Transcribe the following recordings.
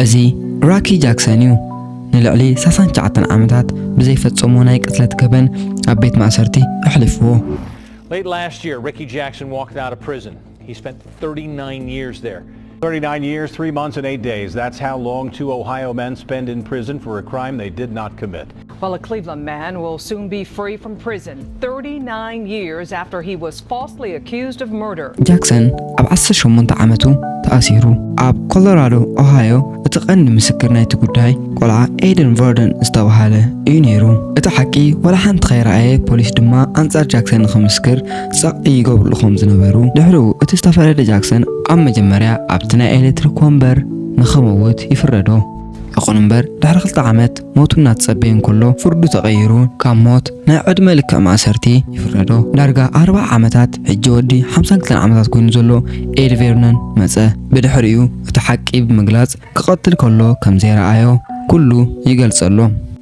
أزي راكي جاكسون نلعلي 39 عامات بزي فتصمو ناي قتلت كبن أبيت مأسرتي أحلفوه. Late last year, Ricky Jackson walked out of prison. He spent 39 years there. 39 years, 3 months and 8 days. That's how long 2 Ohio men spend in prison for a crime they did not commit. Well, a Cleveland man will soon be free from prison 39 years after he was falsely accused of murder. Jackson ab 18 ዓመቱ ተኣሲሩ ኣብ ኮሎራዶ ኦሃዮ እቲ ቀንዲ ምስክር ናይቲ ጉዳይ ቆልዓ ኤደን ቨርደን ዝተባሃለ እዩ ነይሩ። እቲ ሓቂ ወላ ሓንቲ ኸይረኣየ ፖሊስ ድማ ኣንጻር ጃክሰን ንኽምስክር ጻቕ ይገብርልኹም ዝነበሩ ድሕሪኡ እቲ ዝተፈረደ ጃክሰን ኣብ መጀመርያ ኣብቲ ናይ ኤሌክትሪክ ወንበር ንኽመውት ይፍረዶ። ይኹን እምበር ድሕሪ 2 ዓመት ሞቱ እናተጸበየ እንከሎ ፍርዱ ተቐይሩ ካብ ሞት ናይ ዕድመ ልክዕ ማእሰርቲ ይፍረዶ። ዳርጋ 40 ዓመታት ሕጂ ወዲ 52 ዓመታት ኮይኑ ዘሎ ኤድ ቨርነን መጸ ብድሕሪኡ እቲ ሓቂ ብምግላጽ ክቐትል ከሎ ከም ዘይረኣዮ ኩሉ ይገልጸሎ።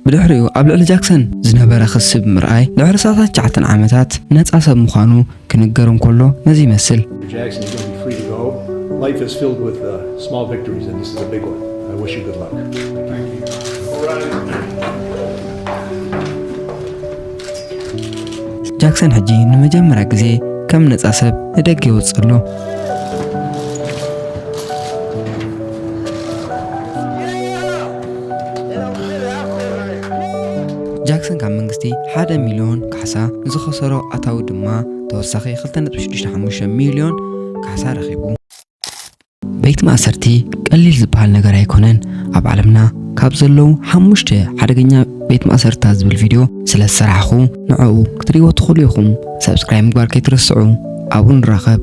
ብድሕሪኡ ኣብ ልዕሊ ጃክሰን ዝነበረ ክስ ብምርኣይ ድሕሪ 9 ዓመታት ነጻ ሰብ ምዃኑ ክንገር እንከሎ ነዚ ይመስል። Life is filled with small victories and this is a big one. I wish you good luck. Thank you. ጃክሰን ሕጂ ንመጀመርያ ግዜ ከም ነጻ ሰብ ንደገ ይወጽሎ። ጃክሰን ካብ መንግስቲ 1 ሚልዮን ካሳ ዝኸሰሮ ኣታዊ ድማ ተወሳኺ 2.65 ሚልዮን ካሳ ረኺቡ። ቤት ማእሰርቲ ቀሊል ዝበሃል ነገር ኣይኮነን። ኣብ ዓለምና ካብ ዘለው 5 ሓደገኛ ቤት ማእሰርታ ዝብል ቪድዮ ስለ ዝሰራሕኹ ንዕኡ ክትሪእዎ ትኽእሉ ኢኹም። ሰብስክራይብ ምግባር ከይትረስዑ። ኣብኡ ንራኸብ።